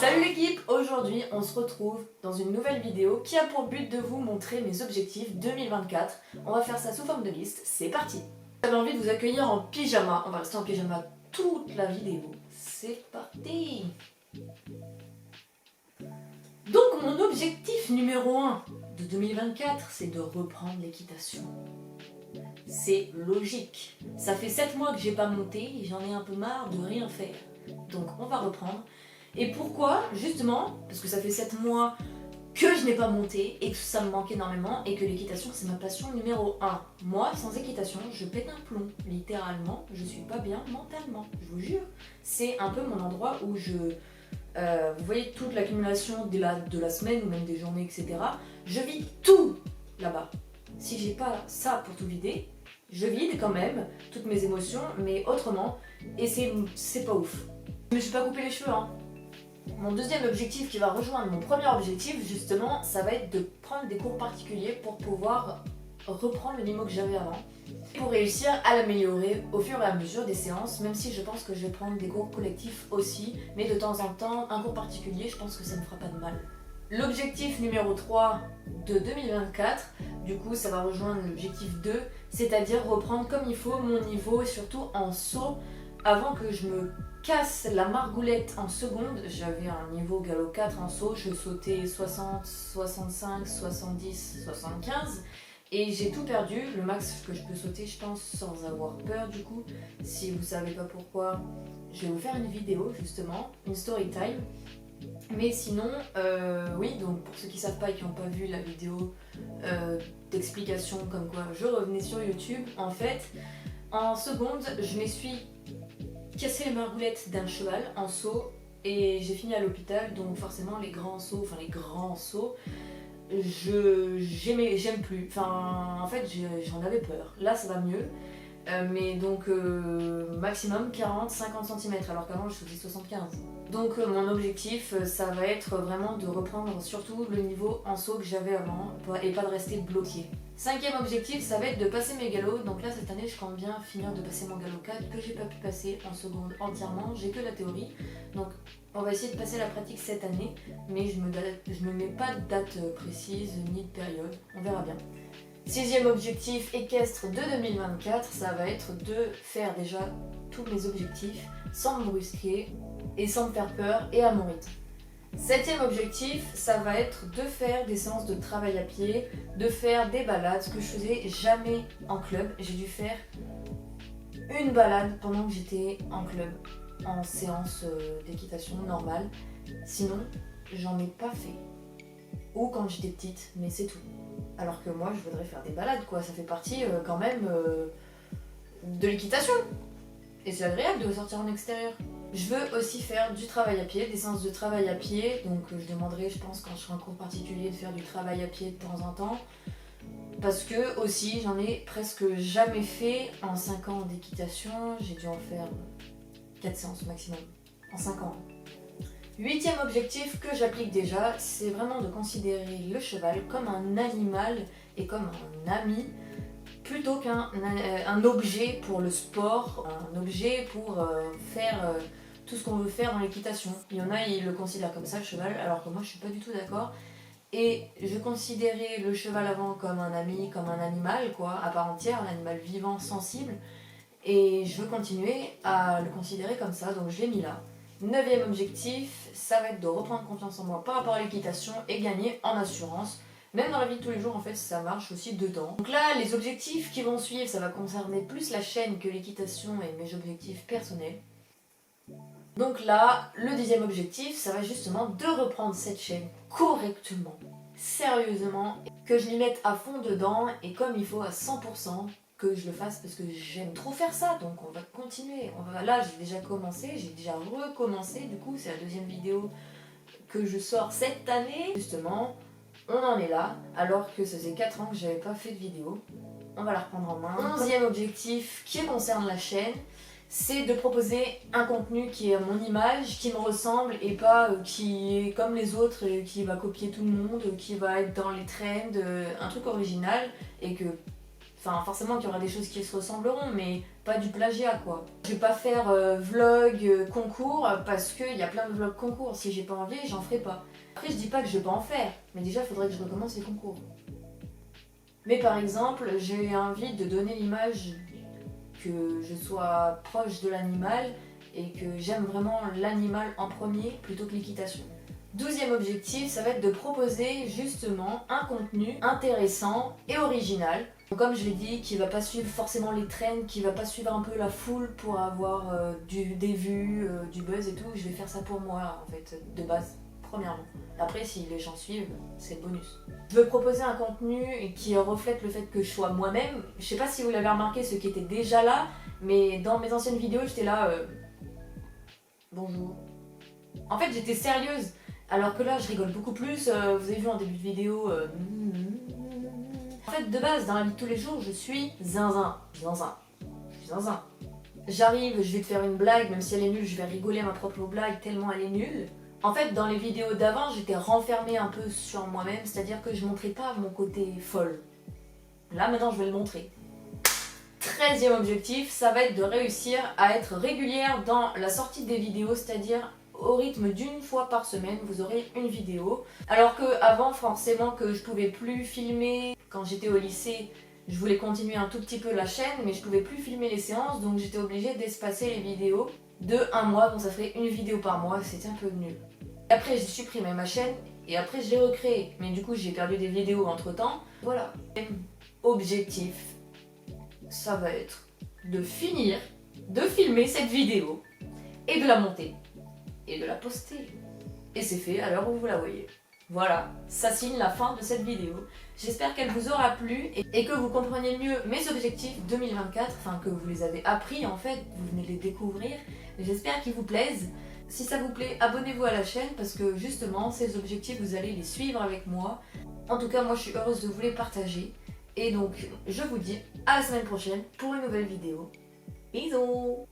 Salut l'équipe, aujourd'hui on se retrouve dans une nouvelle vidéo qui a pour but de vous montrer mes objectifs 2024. On va faire ça sous forme de liste, c'est parti. J'avais envie de vous accueillir en pyjama, on va rester en pyjama toute la vidéo. C'est parti. Donc mon objectif numéro 1 de 2024, c'est de reprendre l'équitation. C'est logique. Ça fait 7 mois que j'ai pas monté et j'en ai un peu marre de rien faire. Donc on va reprendre. Et pourquoi? Justement, parce que ça fait 7 mois que je n'ai pas monté et que ça me manque énormément et que l'équitation c'est ma passion numéro 1. Moi, sans équitation, je pète un plomb. Littéralement, je suis pas bien mentalement, je vous jure. C'est un peu mon endroit où vous voyez toute l'accumulation de la semaine ou même des journées, etc. Je vide tout là-bas. Si j'ai pas ça pour tout vider, je vide quand même toutes mes émotions, mais autrement, et c'est pas ouf. Je me suis pas coupé les cheveux, hein. Mon deuxième objectif qui va rejoindre mon premier objectif, justement, ça va être de prendre des cours particuliers pour pouvoir reprendre le niveau que j'avais avant. Pour réussir à l'améliorer au fur et à mesure des séances, même si je pense que je vais prendre des cours collectifs aussi, mais de temps en temps, un cours particulier, je pense que ça me fera pas de mal. L'objectif numéro 3 de 2024, du coup ça va rejoindre l'objectif 2, c'est-à-dire reprendre comme il faut mon niveau, surtout en saut, avant que je me casse la margoulette en seconde. J'avais un niveau galop 4 en saut, je sautais 60, 65, 70, 75 et j'ai tout perdu. Le max que je peux sauter, je pense, sans avoir peur du coup. Si vous savez pas pourquoi, je vais vous faire une vidéo justement, une story time. Mais sinon, oui, donc pour ceux qui savent pas et qui n'ont pas vu la vidéo d'explication comme quoi je revenais sur YouTube, en fait, en seconde, je me suis cassé les margoulettes d'un cheval en saut et j'ai fini à l'hôpital, donc forcément les grands sauts, j'aime plus. Enfin, en fait, j'en avais peur. Là, ça va mieux. Mais donc maximum 40-50 cm alors qu'avant je faisais 75. Donc mon objectif ça va être vraiment de reprendre surtout le niveau en saut que j'avais avant et pas de rester bloqué. Cinquième objectif ça va être de passer mes galops. Donc là cette année je compte bien finir de passer mon galop 4 que j'ai pas pu passer en seconde entièrement, j'ai que la théorie. Donc on va essayer de passer la pratique cette année, mais je me mets pas de date précise ni de période, on verra bien. Sixième objectif équestre de 2024, ça va être de faire déjà tous mes objectifs sans me brusquer et sans me faire peur et à mon rythme. Septième objectif, ça va être de faire des séances de travail à pied, de faire des balades, ce que je faisais jamais en club. J'ai dû faire une balade pendant que j'étais en club, en séance d'équitation normale. Sinon, j'en ai pas fait. Ou quand j'étais petite, mais c'est tout. Alors que moi, je voudrais faire des balades, quoi. Ça fait partie quand même de l'équitation. Et c'est agréable de sortir en extérieur. Je veux aussi faire du travail à pied, des séances de travail à pied. Donc je demanderai, je pense, quand je serai en cours particulier, de faire du travail à pied de temps en temps. Parce que aussi, j'en ai presque jamais fait en 5 ans d'équitation. J'ai dû en faire 4 séances maximum en 5 ans. Huitième objectif que j'applique déjà, c'est vraiment de considérer le cheval comme un animal et comme un ami, plutôt qu'un objet pour le sport, un objet pour faire tout ce qu'on veut faire dans l'équitation. Il y en a, ils le considèrent comme ça, le cheval, alors que moi je suis pas du tout d'accord. Et je considérais le cheval avant comme un ami, comme un animal, quoi, à part entière, un animal vivant, sensible. Et je veux continuer à le considérer comme ça, donc je l'ai mis là. Neuvième objectif, ça va être de reprendre confiance en moi par rapport à l'équitation et gagner en assurance. Même dans la vie de tous les jours, en fait, ça marche aussi dedans. Donc là, les objectifs qui vont suivre, ça va concerner plus la chaîne que l'équitation et mes objectifs personnels. Donc là, le dixième objectif, ça va justement de reprendre cette chaîne correctement, sérieusement, que je m'y mette à fond dedans et comme il faut à 100%. Que je le fasse parce que j'aime trop faire ça, donc on va continuer. Là j'ai déjà commencé, j'ai déjà recommencé, du coup c'est la deuxième vidéo que je sors cette année. Justement, on en est là, alors que ça faisait 4 ans que j'avais pas fait de vidéo. On va la reprendre en main. 11e objectif qui concerne la chaîne, c'est de proposer un contenu qui est à mon image, qui me ressemble et pas qui est comme les autres, qui va copier tout le monde, qui va être dans les trends, un truc original et que Enfin, forcément qu'il y aura des choses qui se ressembleront, mais pas du plagiat, quoi. Je vais pas faire vlog concours parce qu'il y a plein de vlogs concours. Si j'ai pas envie, j'en ferai pas. Après, je dis pas que je vais pas en faire, mais déjà, il faudrait que je recommence les concours. Mais par exemple, j'ai envie de donner l'image que je sois proche de l'animal et que j'aime vraiment l'animal en premier plutôt que l'équitation. 12e objectif, ça va être de proposer justement un contenu intéressant et original. Donc, comme je l'ai dit, qui va pas suivre forcément les trends, qui va pas suivre un peu la foule pour avoir des vues, du buzz et tout. Je vais faire ça pour moi en fait, de base, premièrement. Après, si les gens suivent, c'est bonus. Je veux proposer un contenu qui reflète le fait que je sois moi-même. Je sais pas si vous l'avez remarqué, ceux qui étaient déjà là, mais dans mes anciennes vidéos, j'étais là... bonjour. En fait, j'étais sérieuse. Alors que là, je rigole beaucoup plus. Vous avez vu en début de vidéo... En fait, de base, dans la vie de tous les jours, je suis zinzin. Zinzin. Je suis zinzin. J'arrive, je vais te faire une blague, même si elle est nulle, je vais rigoler à ma propre blague tellement elle est nulle. En fait, dans les vidéos d'avant, j'étais renfermée un peu sur moi-même, c'est-à-dire que je montrais pas mon côté folle. Là, maintenant, je vais le montrer. 13e objectif, ça va être de réussir à être régulière dans la sortie des vidéos, c'est-à-dire au rythme d'une fois par semaine, vous aurez une vidéo. Alors que avant, forcément, que je pouvais plus filmer. Quand j'étais au lycée, je voulais continuer un tout petit peu la chaîne, mais je pouvais plus filmer les séances, donc j'étais obligée d'espacer les vidéos de un mois, donc ça ferait une vidéo par mois, c'était un peu nul. Après, j'ai supprimé ma chaîne, et après je l'ai recréée, mais du coup j'ai perdu des vidéos entre temps. Voilà. Objectif, ça va être de finir de filmer cette vidéo, et de la monter, et de la poster. Et c'est fait à l'heure où vous la voyez. Voilà, ça signe la fin de cette vidéo. J'espère qu'elle vous aura plu et que vous compreniez mieux mes objectifs 2024, enfin que vous les avez appris en fait, vous venez de les découvrir. J'espère qu'ils vous plaisent. Si ça vous plaît, abonnez-vous à la chaîne parce que justement, ces objectifs, vous allez les suivre avec moi. En tout cas, moi je suis heureuse de vous les partager. Et donc, je vous dis à la semaine prochaine pour une nouvelle vidéo. Bisous!